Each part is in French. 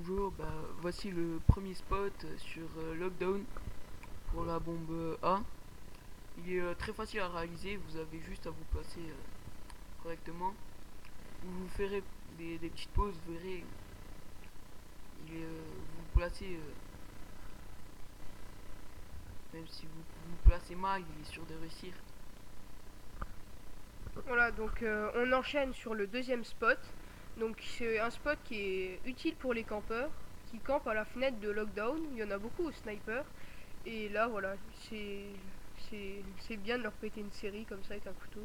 Bonjour, voici le premier spot sur Lockdown pour la bombe A. Il est très facile à réaliser, vous avez juste à vous placer correctement. Vous ferez des petites pauses, vous verrez, vous vous placez, même si vous vous placez mal, il est sûr de réussir. Voilà, donc on enchaîne sur le deuxième spot. Donc c'est un spot qui est utile pour les campeurs qui campent à la fenêtre de Lockdown. Il y en a beaucoup au sniper. Et là, voilà, c'est bien de leur péter une série comme ça avec un couteau.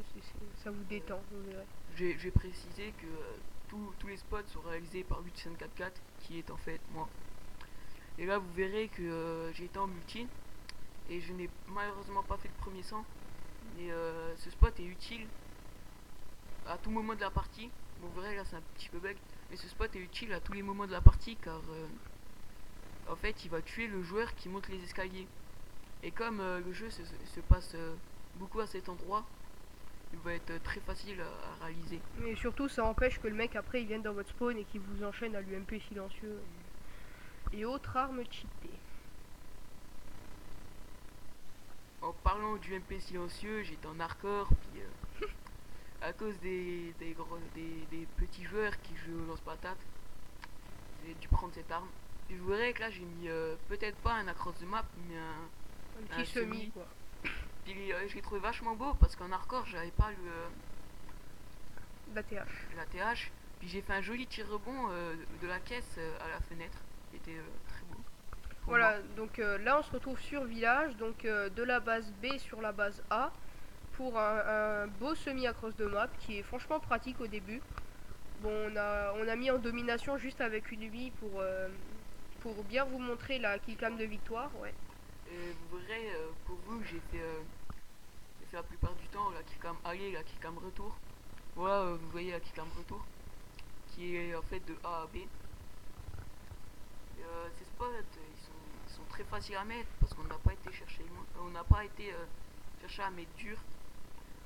Ça vous Euh, détend, vous verrez. j'ai précisé que tous les spots sont réalisés par 844 qui est en fait moi. Et là vous verrez que j'ai été en multi et je n'ai malheureusement pas fait le premier sang. Mais ce spot est utile à tout moment de la partie. Bon, vous verrez là c'est un petit peu bug, mais ce spot est utile à tous les moments de la partie car en fait il va tuer le joueur qui monte les escaliers. Et comme le jeu se passe beaucoup à cet endroit, il va être très facile à réaliser. Mais surtout, ça empêche que le mec après il vienne dans votre spawn et qu'il vous enchaîne à l'UMP silencieux et autres armes cheatées. En parlant du MP silencieux, j'étais en hardcore, puis à cause des petits joueurs qui jouent au lance-patate, j'ai dû prendre cette arme. Et vous verrez que là j'ai mis peut-être pas un across de map, mais Un un petit semi semi. quoi. Puis je l'ai trouvé vachement beau parce qu'en hardcore j'avais pas La TH. la TH. Puis j'ai fait un joli tir rebond de la caisse à la fenêtre, qui était très beau pour moi. Voilà, donc là on se retrouve sur village, donc de la base B sur la base A, pour un beau semi-across de map qui est franchement pratique au début. Bon, on a mis en domination juste avec une vie pour bien vous montrer la killcam de victoire, ouais. Et vous verrez, pour vous, j'ai fait la plupart du temps la killcam aller, la killcam retour. Voilà, vous voyez la killcam retour, qui est en fait de A à B. Et, ces spots, ils sont très faciles à mettre parce qu'on n'a pas été chercher loin. On n'a pas été chercher à mettre dur.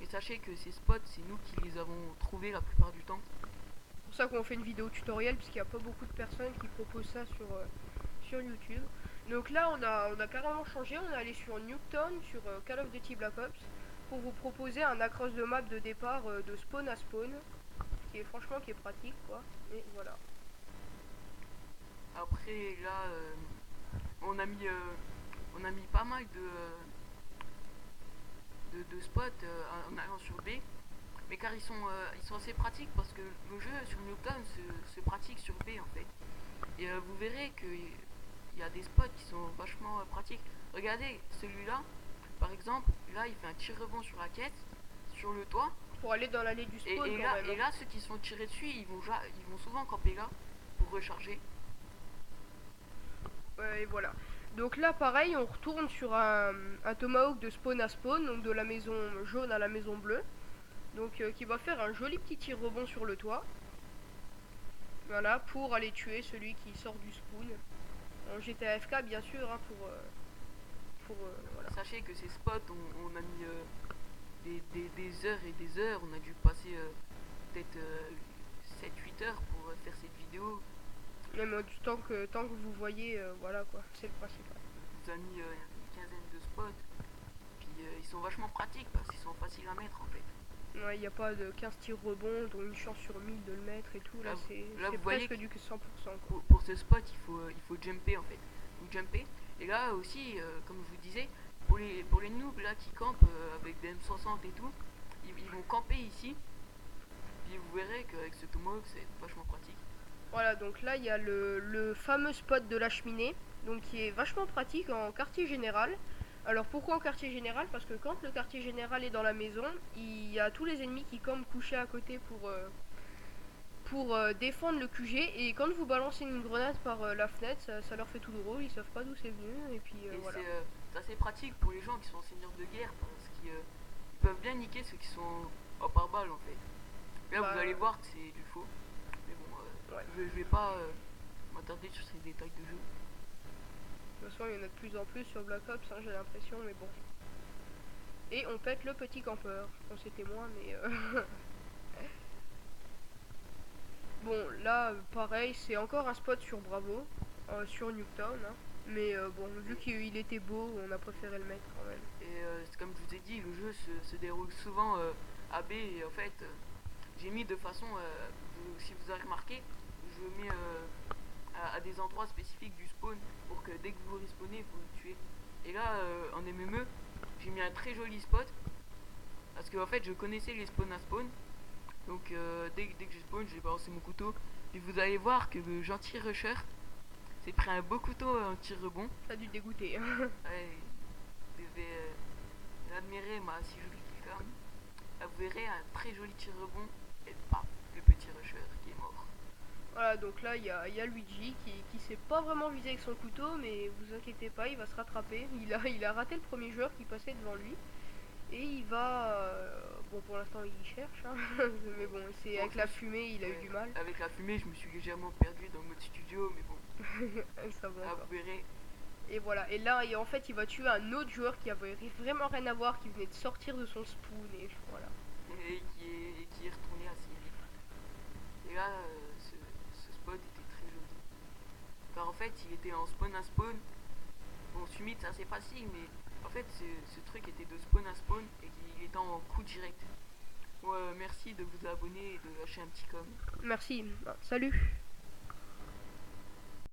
Et sachez que ces spots, c'est nous qui les avons trouvés la plupart du temps. C'est pour ça qu'on fait une vidéo tutoriel, puisqu'il n'y a pas beaucoup de personnes qui proposent ça sur YouTube. Donc là, on a carrément changé, on est allé sur Nuketown, sur Call of Duty Black Ops, pour vous proposer un across de map de départ de spawn à spawn, qui est pratique quoi. Et voilà. Après, là, on a mis pas mal de spots en allant sur B. Mais car ils sont assez pratiques parce que le jeu sur Newton se pratique sur B en fait. Et vous verrez qu'il y a des spots qui sont vachement pratiques. Regardez celui-là, par exemple, là il fait un tir rebond sur la caisse, sur le toit. Pour aller dans l'allée du spawn Et, quand même. et là, ceux qui sont tirés dessus, ils vont souvent camper là pour recharger. Et voilà. Donc là, pareil, on retourne sur un tomahawk de spawn à spawn, donc de la maison jaune à la maison bleue. Donc qui va faire un joli petit tir rebond sur le toit. Voilà, pour aller tuer celui qui sort du spawn. En GTA FK, bien sûr, hein, voilà. Sachez que ces spots, on a mis des heures et des heures. On a dû passer peut-être 7-8 heures pour faire cette vidéo. Même tant que vous voyez, voilà quoi, c'est le principal. On vous a mis une quinzaine de spots. Puis ils sont vachement pratiques parce qu'ils sont faciles à mettre en fait. Ouais, il n'y a pas de 15 tirs rebonds, dont une chance sur 1000 de le mettre et tout. Là, Là c'est vous voyez presque que du 100% quoi. pour ce spot, il faut jumper en fait. Vous jumper. Et là aussi, comme je vous disais, pour les noobs là qui campent avec des M60 et tout, ils vont camper ici. Puis vous verrez qu'avec ce tomahawk, c'est vachement pratique. Voilà, donc là, il y a le fameux spot de la cheminée, donc qui est vachement pratique en quartier général. Alors pourquoi en quartier général? Parce que quand le quartier général est dans la maison, il y a tous les ennemis qui campent couchés à côté pour défendre le QG, et quand vous balancez une grenade par la fenêtre, ça leur fait tout drôle, ils savent pas d'où c'est venu, et puis Et voilà. c'est assez pratique pour les gens qui sont seigneurs de guerre parce qu'ils ils peuvent bien niquer ceux qui sont en pare-balles en fait. Là Bah, vous allez voir que c'est du faux. Mais bon, ouais. je vais pas m'attarder sur ces détails de jeu. De toute façon, il y en a de plus en plus sur Black Ops, hein, j'ai l'impression, mais bon. Et on pète le petit campeur. On c'était moins, mais Bon, là, pareil, c'est encore un spot sur Bravo, sur Nuketown, hein. Mais bon, vu qu'il était beau, on a préféré le mettre quand même. Et c'est comme je vous ai dit, le jeu se déroule souvent à B et en fait, j'ai mis de façon, si vous avez remarqué, je mets à des endroits spécifiques du spawn pour que dès que vous respawnez, vous le tuez. Et là, en MME, j'ai mis un très joli spot parce que en fait, je connaissais les spawns à spawn. Donc dès que je spawn, j'ai balancé mon couteau. Et vous allez voir que le gentil rusher s'est pris un beau couteau en tir rebond. Ça a dû dégoûter. Ouais, vous devez admirer ma si jolie killcam. Là, vous verrez un très joli tir rebond et paf, le petit rusher qui est mort. Voilà, donc là, il y a Luigi qui s'est pas vraiment visé avec son couteau, mais vous inquiétez pas, il va se rattraper. Il a raté le premier joueur qui passait devant lui. Et il va... bon, pour l'instant, il cherche, hein. Mais bon, c'est Bon, avec la fumée, il a eu du mal. Avec la fumée, je me suis légèrement perdu dans le mode studio, mais bon, Ça va là encore. vous verrez. Et voilà, et là, en fait, il va tuer un autre joueur qui avait vraiment rien à voir, qui venait de sortir de son spoon, et voilà. Et qui est retourné assez vite. Et là, ce spot était très joli. Car en fait, il était en spawn à spawn. Bon, Summit, c'est assez facile, mais en fait, ce truc était de spawn à spawn et qu'il était en coup direct. Bon, merci de vous abonner et de lâcher un petit com. Merci, salut.